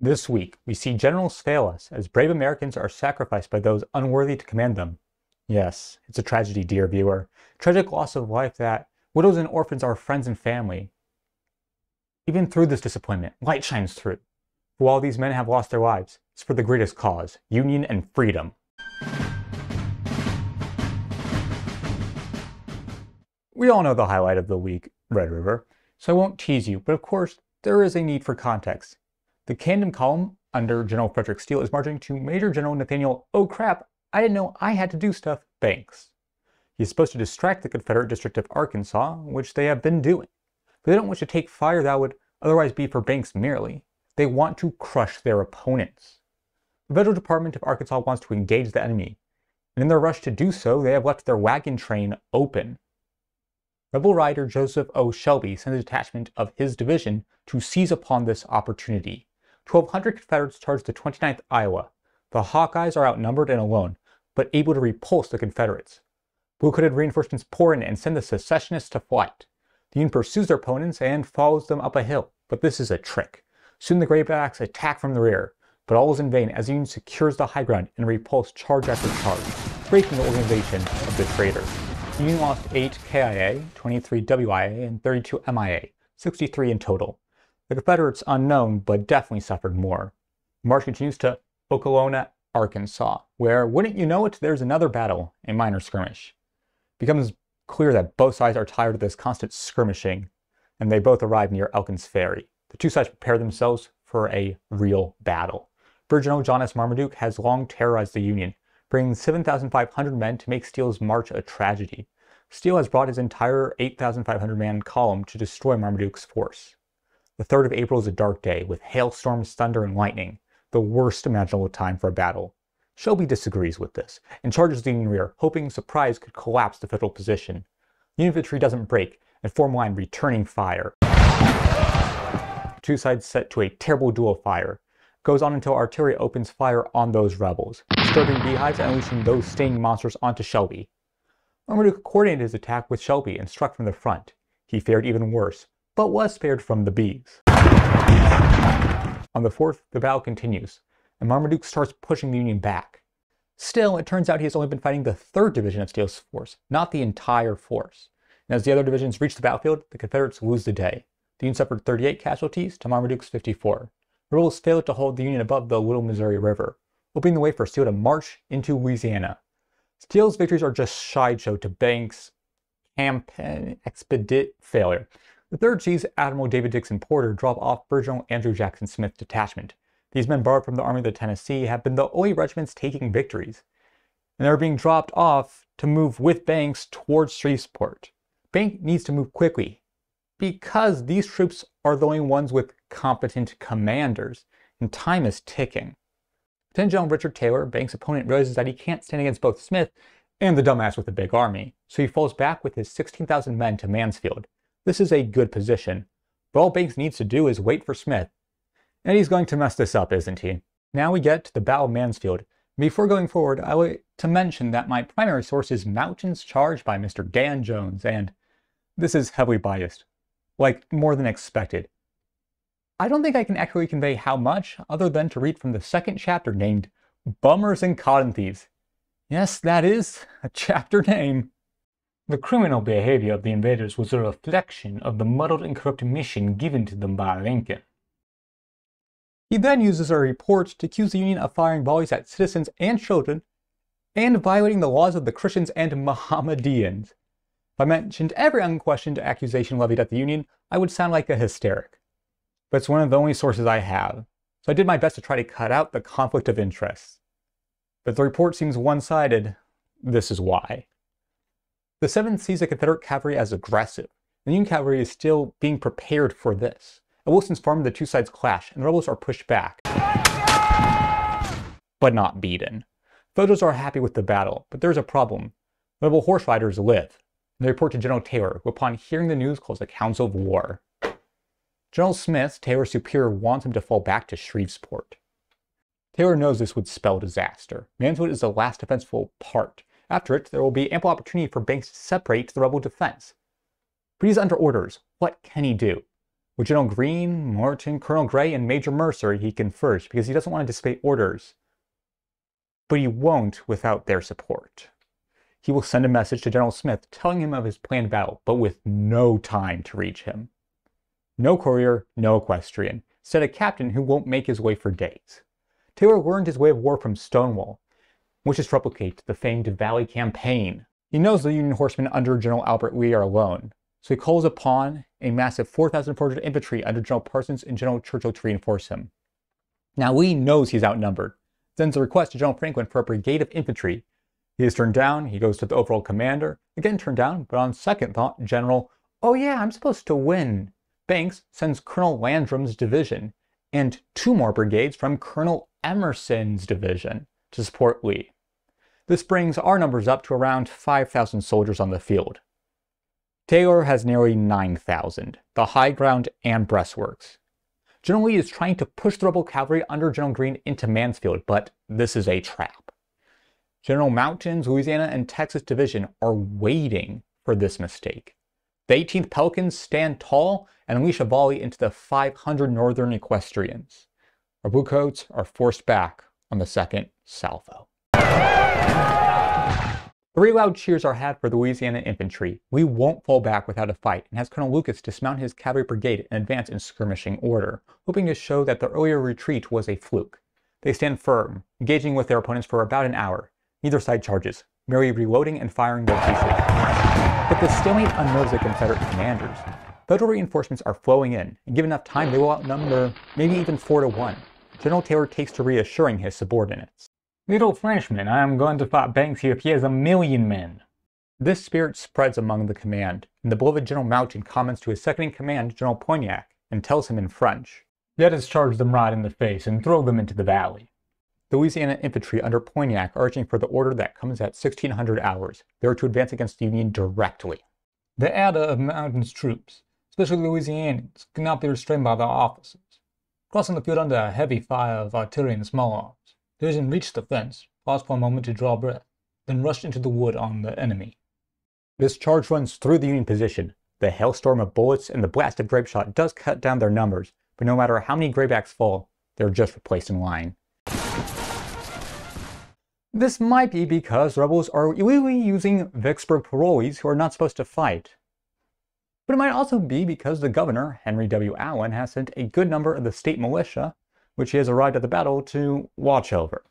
This week, we see generals fail us as brave Americans are sacrificed by those unworthy to command them. Yes, it's a tragedy, dear viewer. Tragic loss of life that widows and orphans are friends and family. Even through this disappointment, light shines through. For while these men have lost their lives, it's for the greatest cause, union and freedom. We all know the highlight of the week, Red River, so I won't tease you, but of course, there is a need for context. The Camden column under General Frederick Steele is marching to Major General Nathaniel, oh crap, I didn't know I had to do stuff, Banks. He's supposed to distract the Confederate District of Arkansas, which they have been doing. But they don't wish to take fire that would otherwise be for Banks merely. They want to crush their opponents. The Federal Department of Arkansas wants to engage the enemy, and in their rush to do so, they have left their wagon train open. Rebel Rider Joseph O. Shelby sends a detachment of his division to seize upon this opportunity. 1,200 Confederates charge the 29th Iowa. The Hawkeyes are outnumbered and alone, but able to repulse the Confederates. Blue-coated reinforcements pour in and send the secessionists to flight. The Union pursues their opponents and follows them up a hill, but this is a trick. Soon the Greybacks attack from the rear, but all is in vain as the Union secures the high ground and repulse charge after charge, breaking the organization of the traitors. The Union lost 8 KIA, 23 WIA, and 32 MIA, 63 in total. The Confederates, unknown, but definitely suffered more. The march continues to Okolona, Arkansas, where, wouldn't you know it, there's another battle, a minor skirmish. It becomes clear that both sides are tired of this constant skirmishing, and they both arrive near Elkins Ferry. The two sides prepare themselves for a real battle. Brigadier General John S. Marmaduke has long terrorized the Union, bringing 7,500 men to make Steele's march a tragedy. Steele has brought his entire 8,500-man column to destroy Marmaduke's force. The 3rd of April is a dark day, with hailstorms, thunder, and lightning, the worst imaginable time for a battle. Shelby disagrees with this, and charges the Union rear, hoping surprise could collapse the Federal position. The infantry doesn't break, and form line returning fire. The two sides set to a terrible duel of fire. It goes on until artillery opens fire on those rebels, disturbing beehives and unleashing those stinging monsters onto Shelby. Marmaduke coordinated his attack with Shelby and struck from the front. He fared even worse, but was spared from the bees. On the 4th, the battle continues, and Marmaduke starts pushing the Union back. Still, it turns out he has only been fighting the 3rd Division of Steele's force, not the entire force. And as the other divisions reach the battlefield, the Confederates lose the day. The Union suffered 38 casualties to Marmaduke's 54. The rebels failed to hold the Union above the Little Missouri River, opening the way for Steele to march into Louisiana. Steele's victories are just sideshow to Banks' campaign expedite failure. The 3rd sees Admiral David Dixon Porter drop off Brigadier General Andrew Jackson Smith's detachment. These men, borrowed from the Army of the Tennessee, have been the only regiments taking victories, and they're being dropped off to move with Banks towards Shreveport. Banks needs to move quickly, because these troops are the only ones with competent commanders, and time is ticking. Lieutenant General Richard Taylor, Banks' opponent, realizes that he can't stand against both Smith and the dumbass with the big army, so he falls back with his 16,000 men to Mansfield. This is a good position, but all Banks needs to do is wait for Smith. And he's going to mess this up, isn't he? Now we get to the Battle of Mansfield. Before going forward, I would like to mention that my primary source is Mountains Charge by Mr. Dan Jones, and this is heavily biased. Like, more than expected. I don't think I can accurately convey how much, other than to read from the 2nd chapter named Bummers and Cotton Thieves. Yes, that is a chapter name. The criminal behavior of the invaders was a reflection of the muddled and corrupt mission given to them by Lincoln. He then uses a report to accuse the Union of firing volleys at citizens and children, and violating the laws of the Christians and Mohammedans. If I mentioned every unquestioned accusation levied at the Union, I would sound like a hysteric. But it's one of the only sources I have, so I did my best to try to cut out the conflict of interests. But the report seems one-sided. This is why. The 7th sees the Confederate cavalry as aggressive. The Union cavalry is still being prepared for this. At Wilson's Farm, the two sides clash, and the rebels are pushed back, but not beaten. Federals are happy with the battle, but there's a problem. Rebel horse riders live. And they report to General Taylor, who upon hearing the news calls a council of war. General Smith, Taylor's superior, wants him to fall back to Shreveport. Taylor knows this would spell disaster. Mansfield is the last defensible part. After it, there will be ample opportunity for Banks to separate the rebel defense. But he's under orders. What can he do? With General Greene, Morton, Colonel Gray, and Major Mercer, he confers because he doesn't want to disobey orders. But he won't without their support. He will send a message to General Smith telling him of his planned battle, but with no time to reach him. No courier, no equestrian. Instead, a captain who won't make his way for days. Taylor learned his way of war from Stonewall, which is to replicate the famed Valley Campaign. He knows the Union horsemen under General Robert.E.Lee are alone, so he calls upon a massive 4,400 infantry under General Parsons and General Churchill to reinforce him. Now Lee knows he's outnumbered, sends a request to General Franklin for a brigade of infantry. He is turned down, he goes to the overall commander, again turned down, but on second thought, General, oh yeah, I'm supposed to win. Banks sends Colonel Landrum's division, and 2 more brigades from Colonel Emerson's division to support Lee. This brings our numbers up to around 5,000 soldiers on the field. Taylor has nearly 9,000, the high ground and breastworks. General Lee is trying to push the rebel cavalry under General Greene into Mansfield, but this is a trap. General Mountain's Louisiana and Texas division are waiting for this mistake. The 18th Pelicans stand tall and unleash a volley into the 500 northern equestrians. Our bluecoats are forced back on the second salvo. 3 loud cheers are had for the Louisiana infantry. Lee won't fall back without a fight and has Colonel Lucas dismount his cavalry brigade and advance in skirmishing order, hoping to show that the earlier retreat was a fluke. They stand firm, engaging with their opponents for about an hour. Neither side charges, merely reloading and firing their pieces. But the stalemate unnerves the Confederate commanders. Federal reinforcements are flowing in, and given enough time they will outnumber maybe even 4 to 1. General Taylor takes to reassuring his subordinates. Little Frenchman, I am going to fight Banks here if he has 1,000,000 men. This spirit spreads among the command, and the beloved General Mountain comments to his second-in-command, General Poignac, and tells him in French, let us charge them right in the face and throw them into the valley. The Louisiana infantry under Poignac are urging for the order that comes at 1600 hours. They are to advance against the Union directly. The ardor of Mountain's troops, especially Louisianians, cannot be restrained by their officers. Crossing the field under a heavy fire of artillery and small arms, division reached the fence, paused for a moment to draw breath, then rushed into the wood on the enemy. This charge runs through the Union position. The hailstorm of bullets and the blast of grape shot does cut down their numbers, but no matter how many graybacks fall, they're just replaced in line. This might be because rebels are illegally using Vicksburg parolees who are not supposed to fight. But it might also be because the governor, Henry W. Allen, has sent a good number of the state militia, which he has arrived at the battle, to watch over.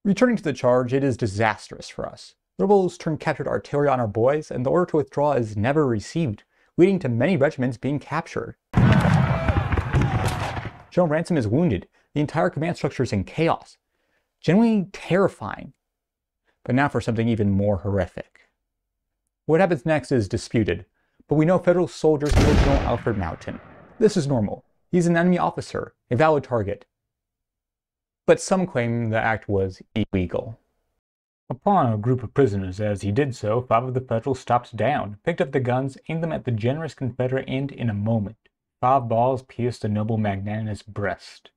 Returning to the charge, it is disastrous for us. The rebels turn captured artillery on our boys, and the order to withdraw is never received, leading to many regiments being captured. General Ransom is wounded. The entire command structure is in chaos. Genuinely terrifying. But now for something even more horrific. What happens next is disputed, but we know federal soldiers killed General Alfred Mountain. This is normal. He's an enemy officer, a valid target. But some claim the act was illegal. Upon a group of prisoners as he did so, 5 of the Federals stopped down, picked up the guns, aimed them at the generous Confederate, and in a moment, 5 balls pierced the noble magnanimous breast.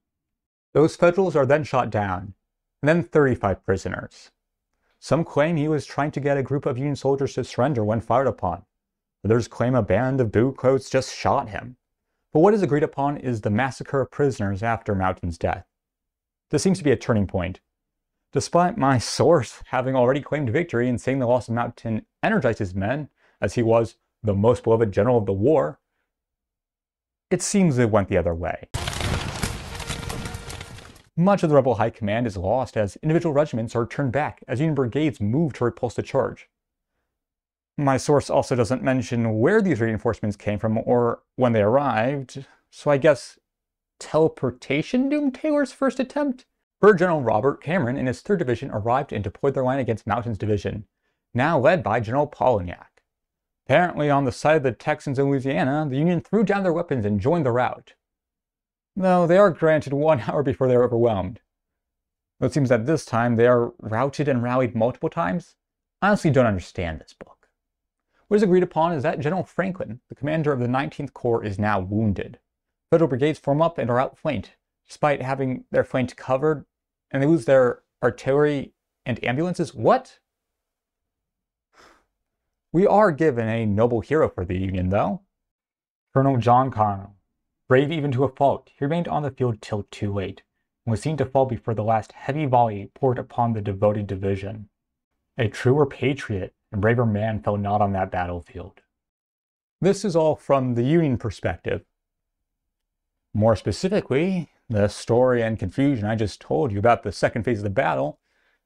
Those Federals are then shot down, and then 35 prisoners. Some claim he was trying to get a group of Union soldiers to surrender when fired upon. Others claim a band of bluecoats just shot him. But what is agreed upon is the massacre of prisoners after Mountain's death. This seems to be a turning point. Despite my source having already claimed victory and saying the loss of Mountain energized his men, as he was the most beloved general of the war, it seems it went the other way. Much of the rebel high command is lost as individual regiments are turned back as Union brigades move to repulse the charge. My source also doesn't mention where these reinforcements came from or when they arrived, so I guess teleportation doomed Taylor's first attempt? Brigadier General Robert Cameron and his 3rd Division arrived and deployed their line against Mountain's division, now led by General Polignac. Apparently on the side of the Texans in Louisiana, the Union threw down their weapons and joined the rout. Though they are granted 1 hour before they are overwhelmed. Though it seems that this time they are routed and rallied multiple times. I honestly don't understand this book. What is agreed upon is that General Franklin, the commander of the 19th Corps, is now wounded. Federal brigades form up and are outflanked, despite having their flank covered, and they lose their artillery and ambulances. What? We are given a noble hero for the Union, though. Colonel John Carnell, Brave even to a fault, he remained on the field till too late, and was seen to fall before the last heavy volley poured upon the devoted division. A truer patriot and braver man fell not on that battlefield. This is all from the Union perspective. More specifically, the story and confusion I just told you about the second phase of the battle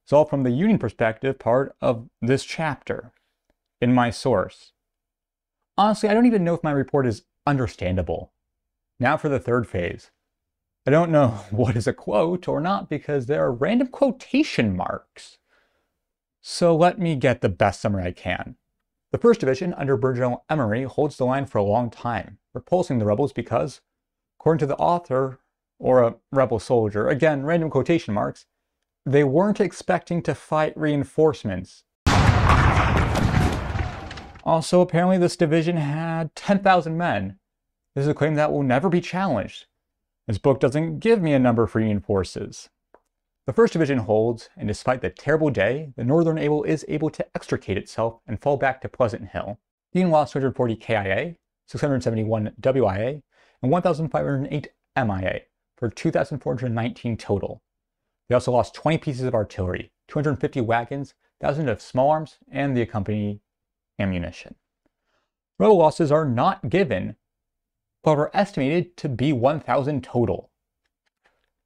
is all from the Union perspective part of this chapter, in my source. Honestly, I don't even know if my report is understandable. Now for the third phase. I don't know what is a quote or not because there are random quotation marks. So let me get the best summary I can. The 1st Division under Brigadier General Emory holds the line for a long time, repulsing the rebels because, according to the author, or a rebel soldier, again, random quotation marks, they weren't expecting to fight reinforcements. Also, apparently this division had 10,000 men. This is a claim that will never be challenged. This book doesn't give me a number for Union forces. The 1st Division holds, and despite the terrible day, the Northern Able is able to extricate itself and fall back to Pleasant Hill. The Union lost 240 KIA, 671 WIA, and 1,508 MIA, for 2,419 total. They also lost 20 pieces of artillery, 250 wagons, thousands of small arms, and the accompanying ammunition. Rebel losses are not given, but are estimated to be 1,000 total.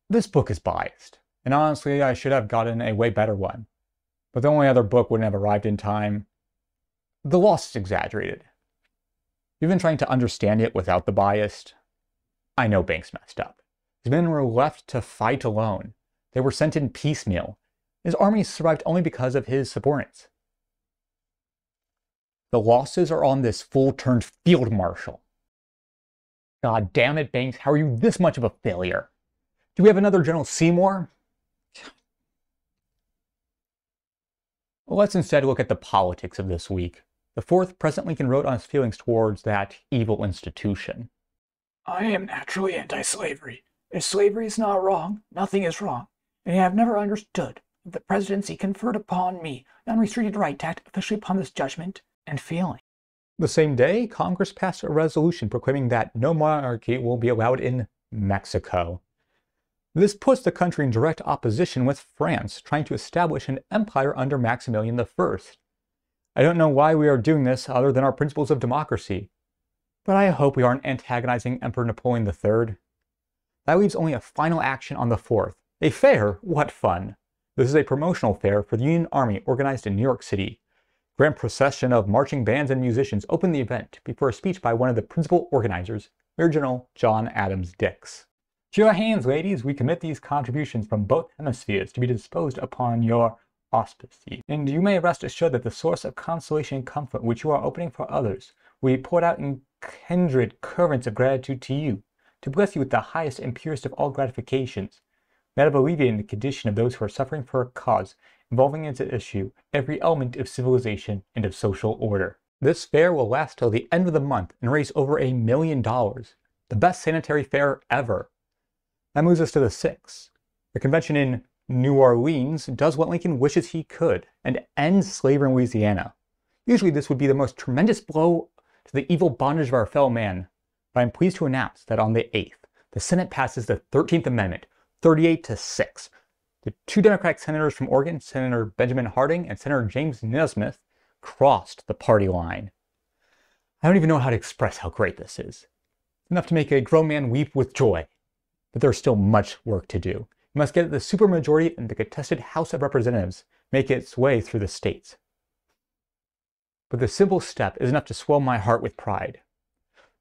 This book is biased, and honestly I should have gotten a way better one, but the only other book wouldn't have arrived in time. The loss is exaggerated. Even trying to understand it without the bias, I know Banks messed up. His men were left to fight alone. They were sent in piecemeal. His army survived only because of his subordinates. The losses are on this full-turned field marshal. God damn it, Banks, how are you this much of a failure? Do we have another General Seymour? Let's instead look at the politics of this week. The 4th, President Lincoln wrote on his feelings towards that evil institution. I am naturally anti-slavery. If slavery is not wrong, nothing is wrong, and I have never understood that the presidency conferred upon me an unrestricted right to act officially upon this judgment and feeling. The same day, Congress passed a resolution proclaiming that no monarchy will be allowed in Mexico. This puts the country in direct opposition with France, trying to establish an empire under Maximilian I. I don't know why we are doing this other than our principles of democracy, but I hope we aren't antagonizing Emperor Napoleon III. That leaves only a final action on the 4th. A fair? What fun! This is a promotional fair for the Union Army organized in New York City. Grand procession of marching bands and musicians opened the event before a speech by one of the principal organizers, Major General John Adams Dix. To your hands, ladies, we commit these contributions from both hemispheres to be disposed upon your auspices. And you may rest assured that the source of consolation and comfort which you are opening for others will be poured out in kindred currents of gratitude to you, to bless you with the highest and purest of all gratifications, that of alleviating the condition of those who are suffering for a cause involving as its issue every element of civilization and of social order. This fair will last till the end of the month and raise over $1 million, the best sanitary fair ever. That moves us to the 6th. The convention in New Orleans does what Lincoln wishes he could, and ends slavery in Louisiana. Usually this would be the most tremendous blow to the evil bondage of our fellow man, but I'm pleased to announce that on the 8th, the Senate passes the 13th Amendment, 38-6. The 2 Democratic senators from Oregon, Senator Benjamin Harding and Senator James Nesmith, crossed the party line. I don't even know how to express how great this is. Enough to make a grown man weep with joy. But there's still much work to do. We must get the supermajority in the contested House of Representatives make its way through the states. But the simple step is enough to swell my heart with pride.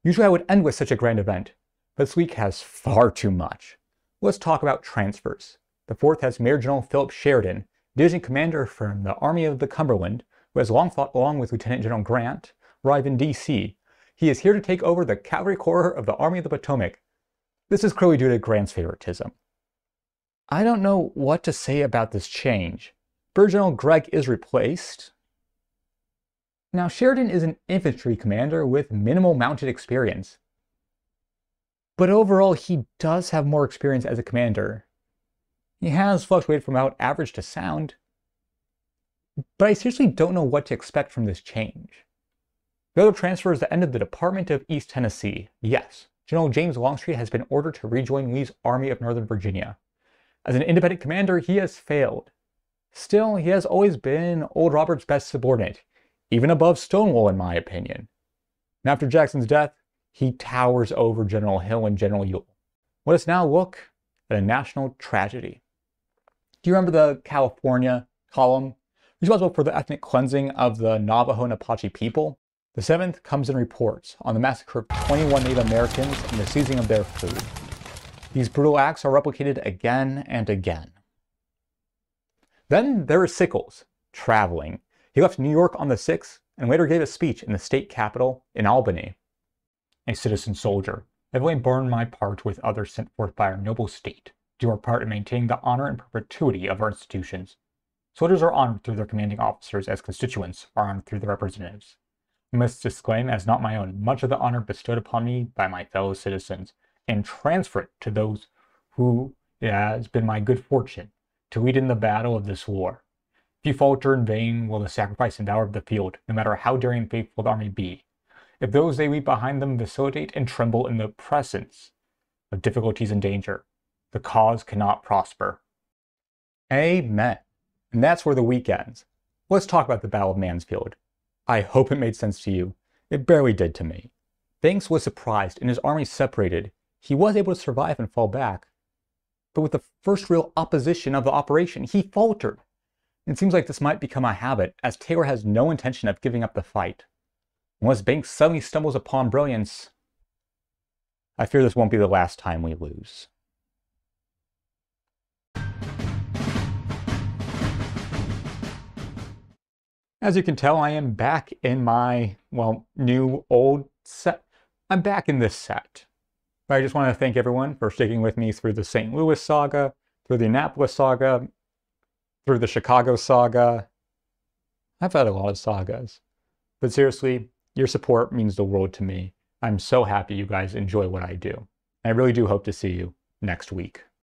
Usually I would end with such a grand event, but this week has far too much. Let's talk about transfers. The 4th has Major General Philip Sheridan, division commander from the Army of the Cumberland, who has long fought along with Lieutenant General Grant, arrive in D.C. He is here to take over the Cavalry Corps of the Army of the Potomac. This is clearly due to Grant's favoritism. I don't know what to say about this change. Brigadier General Gregg is replaced. Now, Sheridan is an infantry commander with minimal mounted experience. But overall, he does have more experience as a commander. He has fluctuated from about average to sound. But I seriously don't know what to expect from this change. The other transfer is the end of the Department of East Tennessee. Yes, General James Longstreet has been ordered to rejoin Lee's Army of Northern Virginia. As an independent commander, he has failed. Still, he has always been Old Robert's best subordinate, even above Stonewall in my opinion. And after Jackson's death, he towers over General Hill and General Ewell. Let us now look at a national tragedy. Do you remember the California column responsible for the ethnic cleansing of the Navajo and Apache people? The 7th comes and reports on the massacre of 21 Native Americans and the seizing of their food. These brutal acts are replicated again and again. Then there is Sickles, traveling. He left New York on the 6th and later gave a speech in the state capitol in Albany. A citizen soldier, I've only borne my part with others sent forth by our noble state, do our part in maintaining the honor and perpetuity of our institutions. Soldiers are honored through their commanding officers as constituents are honored through their representatives. I must disclaim as not my own much of the honor bestowed upon me by my fellow citizens, and transfer it to those who it has been my good fortune to lead in the battle of this war. If you falter in vain will the sacrifice and valor of the field, no matter how daring and faithful the army be. If those they leave behind them vacillate and tremble in the presence of difficulties and danger, the cause cannot prosper. Amen. And that's where the week ends. Let's talk about the Battle of Mansfield. I hope it made sense to you. It barely did to me. Banks was surprised and his army separated. He was able to survive and fall back. But with the first real opposition of the operation, he faltered. It seems like this might become a habit, as Taylor has no intention of giving up the fight. Unless Banks suddenly stumbles upon brilliance, I fear this won't be the last time we lose. As you can tell, I am back in my, new, old set. I'm back in this set. But I just want to thank everyone for sticking with me through the St. Louis saga, through the Annapolis saga, through the Chicago saga. I've had a lot of sagas. But seriously, your support means the world to me. I'm so happy you guys enjoy what I do. I really do hope to see you next week.